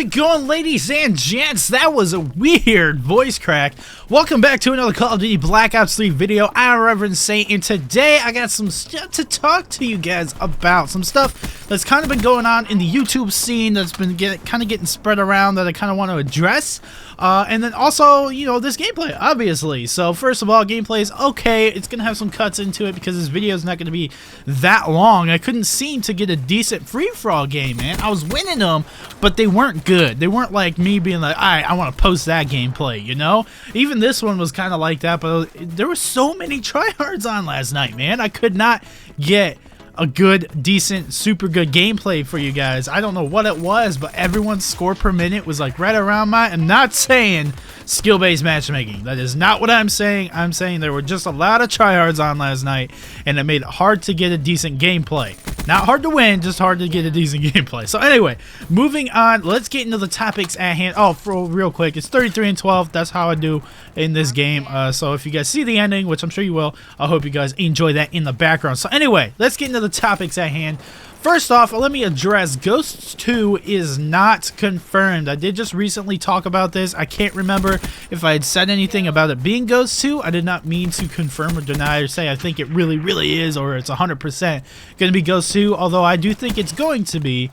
it going, ladies and gents? That was a weird voice crack. Welcome back to another Call of Duty Black Ops 3 video. I'm Reverend Saint, and today I got some stuff to talk to you guys about. Some stuff that's kind of been going on in the YouTube scene that's been kind of getting spread around that I kind of want to address. And then also, you know, this gameplay, obviously. So first of all, gameplay is okay. It's going to have some cuts into it because this video is not going to be that long. I couldn't seem to get a decent free-for-all game, man. I was winning them, but they weren't good. They weren't like me being like, alright, I want to post that gameplay, you know? Even this one was kind of like that, but there were so many tryhards on last night, man. I could not get a good, decent, super good gameplay for you guys. I don't know what it was, but everyone's score per minute was like right around mine. I'm not saying skill-based matchmaking. That is not what I'm saying. I'm saying there were just a lot of tryhards on last night, and it made it hard to get a decent gameplay. Not hard to win, just hard to get a decent gameplay. So anyway, moving on, let's get into the topics at hand. Oh, for real quick, it's 33 and 12. That's how I do in this game. So if you guys see the ending, which I'm sure you will, I hope you guys enjoy that in the background. So anyway, let's get into the topics at hand. First off, let me address Ghosts 2 is not confirmed. I did just recently talk about this. I can't remember if I had said anything about it being Ghosts 2. I did not mean to confirm or deny or say I think it really is or it's 100% going to be Ghosts 2, although I do think it's going to be.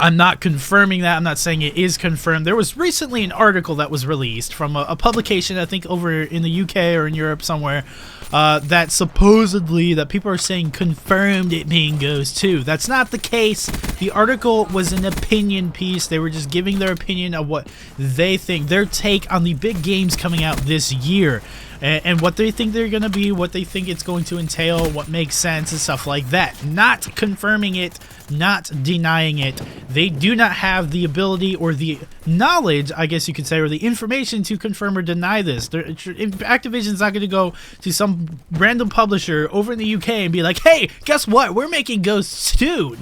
I'm not confirming that. I'm not saying it is confirmed. There was recently an article that was released from a publication, I think over in the UK or in Europe somewhere, that supposedly that people are saying confirmed it being Ghost 2. That's not the case. The article was an opinion piece. They were just giving their opinion of what they think, their take on the big games coming out this year. And what they think they're going to be, what they think it's going to entail, what makes sense, and stuff like that. Not confirming it, not denying it. They do not have the ability or the knowledge, I guess you could say, or the information to confirm or deny this. Activision's not going to go to some random publisher over in the UK and be like, hey, guess what? We're making Ghosts 2.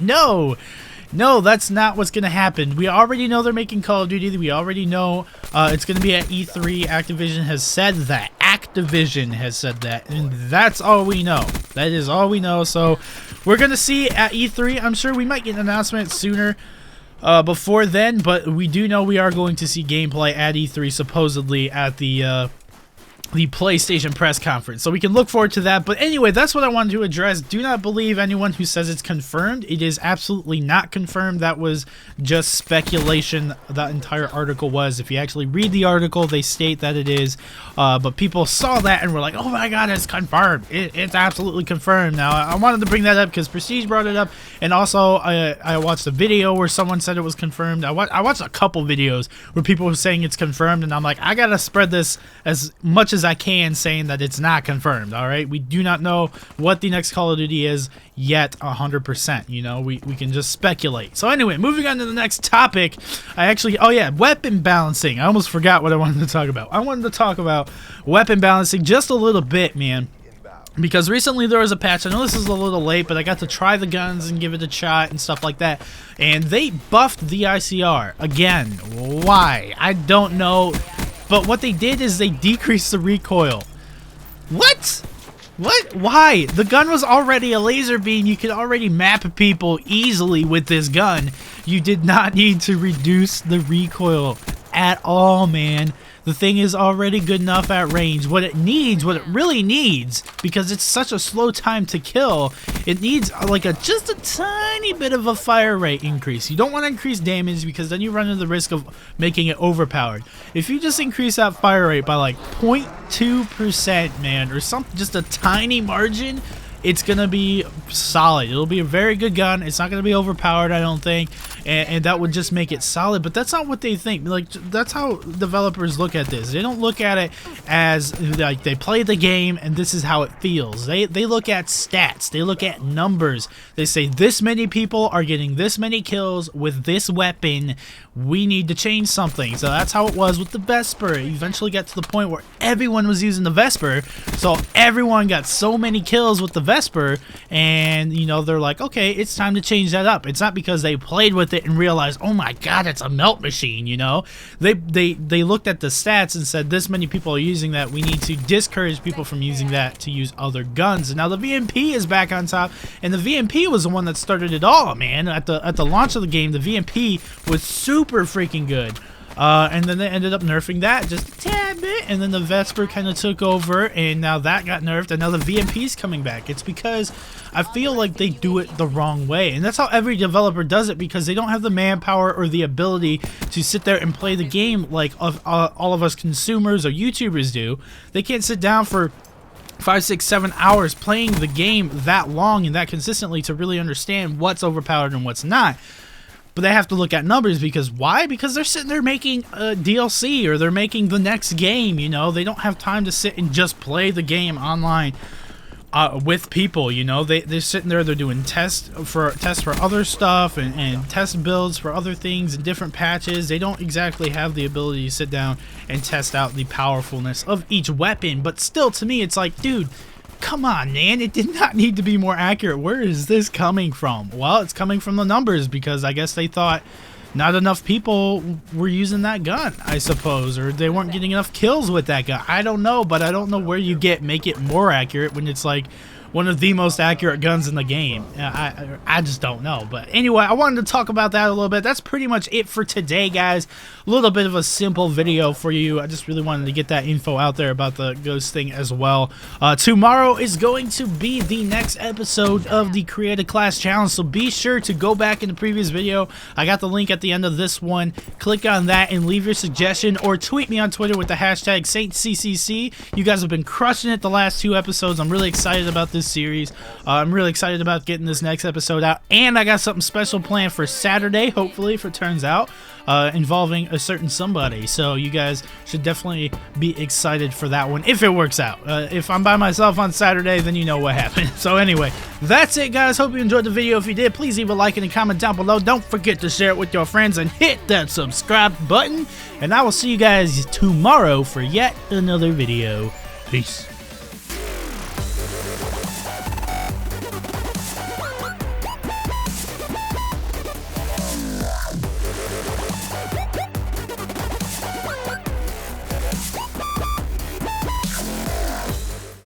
No, that's not what's going to happen. We already know they're making Call of Duty. We already know it's going to be at E3. Activision has said that. Activision has said that. And that's all we know. That is all we know. So we're going to see at E3. I'm sure we might get an announcement sooner before then. But we do know we are going to see gameplay at E3 supposedly at the PlayStation press conference, so we can look forward to that. But anyway, that's what I wanted to address. Do not believe anyone who says it's confirmed. It is absolutely not confirmed. That was just speculation. That entire article was. If you actually read the article, they state that it is, but people saw that and were like, oh my god, it's confirmed. It's absolutely confirmed. Now I wanted to bring that up because Prestige brought it up, and also I watched a video where someone said it was confirmed. I watched a couple videos where people were saying it's confirmed, and I'm like, I gotta spread this as much as I can, saying that it's not confirmed. All right, we do not know what the next Call of Duty is yet 100%. You know, we can just speculate. So anyway, moving on to the next topic. Oh yeah, weapon balancing. I almost forgot what I wanted to talk about. I wanted to talk about weapon balancing just a little bit, man, because recently there was a patch. I know this is a little late, but I got to try the guns and give it a shot and stuff like that, and they buffed the ICR again. Why? I don't know. But what they did is they decreased the recoil. What? What? Why? The gun was already a laser beam. You could already map people easily with this gun. You did not need to reduce the recoil at all, man. The thing is already good enough at range. What it really needs, because it's such a slow time to kill, it needs like just a tiny bit of a fire rate increase. You don't want to increase damage because then you run into the risk of making it overpowered. If you just increase that fire rate by like 0.2%, man, or something, just a tiny margin, it's gonna be solid. It'll be a very good gun. It's not gonna be overpowered, I don't think, and that would just make it solid. But that's not what they think. Like, that's how developers look at this. They don't look at it as like they play the game and this is how it feels. They look at stats. They look at numbers. They say this many people are getting this many kills with this weapon. we need to change something. So that's how it was with the Vesper. It eventually got to the point where everyone was using the Vesper, so everyone got so many kills with the Vesper, and you know, they're like, okay, it's time to change that up. It's not because they played with it and realized, oh my god, it's a melt machine, you know. They looked at the stats and said, this many people are using that, we need to discourage people from using that to use other guns. And now the VMP is back on top, and the VMP was the one that started it all, man. At the launch of the game, the VMP was super freaking good. And then they ended up nerfing that just a tad bit, and then the Vesper kind of took over, and now that got nerfed, and now the VMP's coming back. It's because I feel like they do it the wrong way, and that's how every developer does it, because they don't have the manpower or the ability to sit there and play the game like all of us consumers or YouTubers do. They can't sit down for 5, 6, 7 hours playing the game that long and that consistently to really understand what's overpowered and what's not. But they have to look at numbers, because why? Because they're sitting there making a DLC, or they're making the next game, you know. They don't have time to sit and just play the game online with people, you know. They're sitting there, they're doing tests for other stuff, and test builds for other things and different patches. They don't exactly have the ability to sit down and test out the powerfulness of each weapon. But still, to me, it's like, dude, come on, man, it did not need to be more accurate. Where is this coming from? Well, it's coming from the numbers, because I guess they thought not enough people were using that gun, I suppose, or they weren't getting enough kills with that gun. I don't know, but I don't know where you make it more accurate when it's like one of the most accurate guns in the game. I just don't know. But anyway, I wanted to talk about that a little bit. That's pretty much it for today, guys. A little bit of a simple video for you. I just really wanted to get that info out there about the ghost thing as well. Tomorrow is going to be the next episode of the Create a Class Challenge, so be sure to go back in the previous video. I got the link at the end of this one. Click on that and leave your suggestion, or tweet me on Twitter with the hashtag SaintCCC. You guys have been crushing it the last 2 episodes. I'm really excited about this series. I'm really excited about getting this next episode out, and I got something special planned for Saturday, hopefully, if it turns out, involving a certain somebody. So you guys should definitely be excited for that one if it works out. If I'm by myself on Saturday, then you know what happened. So anyway, that's it, guys. Hope you enjoyed the video. If you did, please leave a like and a comment down below. Don't forget to share it with your friends and hit that subscribe button, and I will see you guys tomorrow for yet another video. Peace.